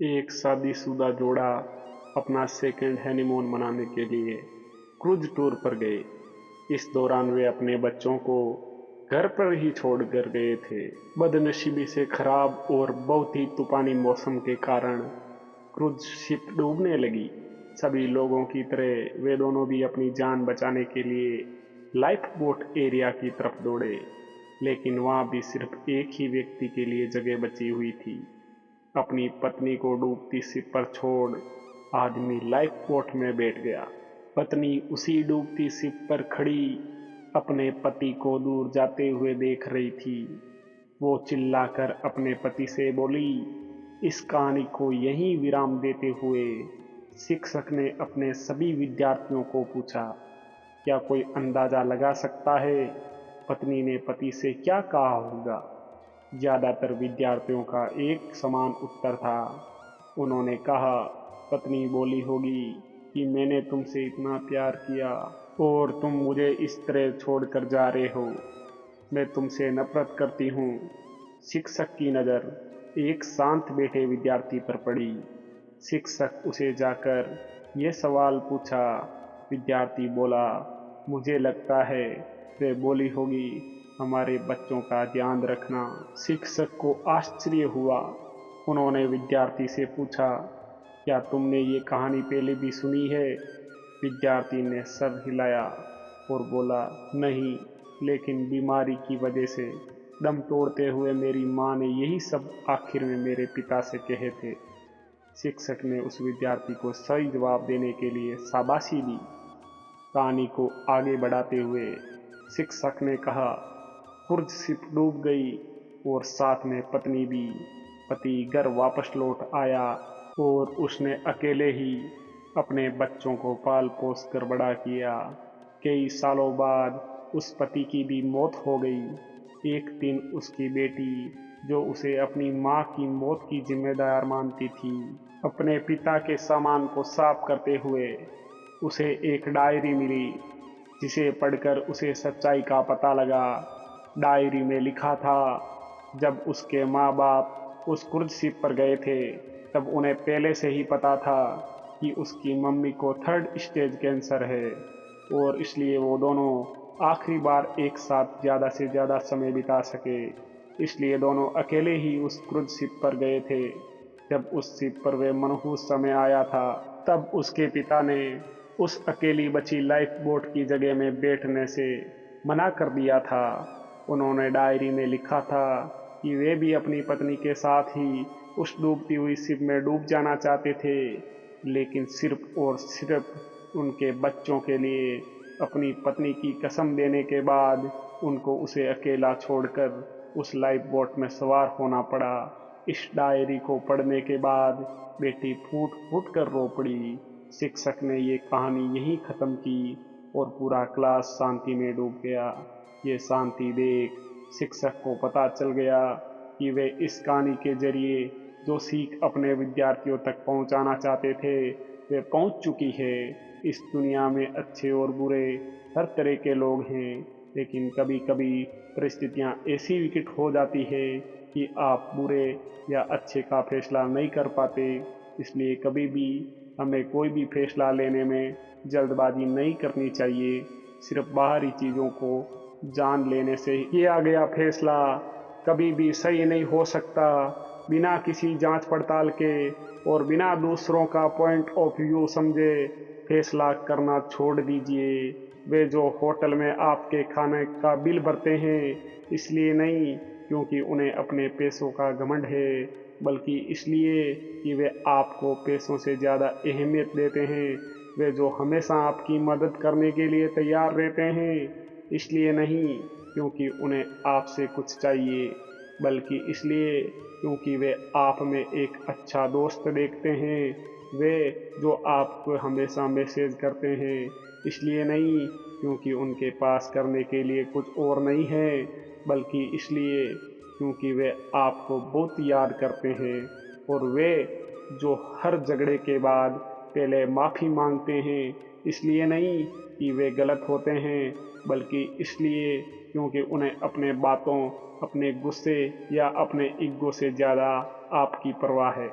एक शादीशुदा जोड़ा अपना सेकंड हनीमून मनाने के लिए क्रूज टूर पर गए। इस दौरान वे अपने बच्चों को घर पर ही छोड़कर गए थे। बदनसीबी से खराब और बहुत ही तूफानी मौसम के कारण क्रूज शिप डूबने लगी। सभी लोगों की तरह वे दोनों भी अपनी जान बचाने के लिए लाइफ बोट एरिया की तरफ दौड़े, लेकिन वहां भी सिर्फ एक ही व्यक्ति के लिए जगह बची हुई थी। अपनी पत्नी को डूबती शिप पर छोड़ आदमी लाइफ बोट में बैठ गया। पत्नी उसी डूबती शिप पर खड़ी अपने पति को दूर जाते हुए देख रही थी। वो चिल्लाकर अपने पति से बोली। इस कहानी को यहीं विराम देते हुए शिक्षक ने अपने सभी विद्यार्थियों को पूछा, क्या कोई अंदाजा लगा सकता है पत्नी ने पति से क्या कहा होगा? ज्यादातर विद्यार्थियों का एक समान उत्तर था। उन्होंने कहा, पत्नी बोली होगी कि मैंने तुमसे इतना प्यार किया और तुम मुझे इस तरह छोड़कर जा रहे हो। मैं तुमसे नफरत करती हूँ। शिक्षक की नज़र एक शांत बैठे विद्यार्थी पर पड़ी। शिक्षक उसे जाकर यह सवाल पूछा। विद्यार्थी बोला, मुझे लगता है वे बोली होगी हमारे बच्चों का ध्यान रखना। शिक्षक को आश्चर्य हुआ। उन्होंने विद्यार्थी से पूछा, क्या तुमने ये कहानी पहले भी सुनी है? विद्यार्थी ने सर हिलाया और बोला, नहीं, लेकिन बीमारी की वजह से दम तोड़ते हुए मेरी माँ ने यही सब आखिर में मेरे पिता से कहे थे। शिक्षक ने उस विद्यार्थी को सही जवाब देने के लिए शाबाशी दी। कहानी को आगे बढ़ाते हुए शिक्षक ने कहा, क्रूज शिप डूब गई और साथ में पत्नी भी। पति घर वापस लौट आया और उसने अकेले ही अपने बच्चों को पाल पोस कर बड़ा किया। कई सालों बाद उस पति की भी मौत हो गई। एक दिन उसकी बेटी, जो उसे अपनी माँ की मौत की जिम्मेदार मानती थी, अपने पिता के सामान को साफ करते हुए उसे एक डायरी मिली, जिसे पढ़कर उसे सच्चाई का पता लगा। डायरी में लिखा था, जब उसके माँ बाप उस क्रूज शिप पर गए थे तब उन्हें पहले से ही पता था कि उसकी मम्मी को 3rd स्टेज कैंसर है और इसलिए वो दोनों आखिरी बार एक साथ ज़्यादा से ज़्यादा समय बिता सके। इसलिए दोनों अकेले ही उस क्रूज शिप पर गए थे। जब उस शिप पर वे मनहूस समय आया था, तब उसके पिता ने उस अकेली बची लाइफ बोट की जगह में बैठने से मना कर दिया था। उन्होंने डायरी में लिखा था कि वे भी अपनी पत्नी के साथ ही उस डूबती हुई शिप में डूब जाना चाहते थे, लेकिन सिर्फ और सिर्फ उनके बच्चों के लिए अपनी पत्नी की कसम देने के बाद उनको उसे अकेला छोड़कर उस लाइफ बोट में सवार होना पड़ा। इस डायरी को पढ़ने के बाद बेटी फूट फूट कर रो पड़ी। शिक्षक ने ये कहानी यहीं ख़त्म की और पूरा क्लास शांति में डूब गया। ये शांति देख शिक्षक को पता चल गया कि वे इस कहानी के जरिए जो सीख अपने विद्यार्थियों तक पहुंचाना चाहते थे, वे पहुंच चुकी है। इस दुनिया में अच्छे और बुरे हर तरह के लोग हैं, लेकिन कभी कभी परिस्थितियां ऐसी विकट हो जाती है कि आप बुरे या अच्छे का फैसला नहीं कर पाते। इसलिए कभी भी हमें कोई भी फैसला लेने में जल्दबाजी नहीं करनी चाहिए। सिर्फ बाहरी चीज़ों को जान लेने से किया गया फैसला कभी भी सही नहीं हो सकता। बिना किसी जांच पड़ताल के और बिना दूसरों का पॉइंट ऑफ व्यू समझे फैसला करना छोड़ दीजिए। वे जो होटल में आपके खाने का बिल भरते हैं, इसलिए नहीं क्योंकि उन्हें अपने पैसों का घमंड है, बल्कि इसलिए कि वे आपको पैसों से ज़्यादा अहमियत देते हैं। वे जो हमेशा आपकी मदद करने के लिए तैयार रहते हैं, इसलिए नहीं क्योंकि उन्हें आपसे कुछ चाहिए, बल्कि इसलिए क्योंकि वे आप में एक अच्छा दोस्त देखते हैं। वे जो आपको हमेशा मैसेज करते हैं, इसलिए नहीं क्योंकि उनके पास करने के लिए कुछ और नहीं है, बल्कि इसलिए क्योंकि वे आपको बहुत याद करते हैं। और वे जो हर झगड़े के बाद पहले माफ़ी मांगते हैं, इसलिए नहीं कि वे गलत होते हैं, बल्कि इसलिए क्योंकि उन्हें अपने बातों, अपने गुस्से या अपने ईगो से ज़्यादा आपकी परवाह है।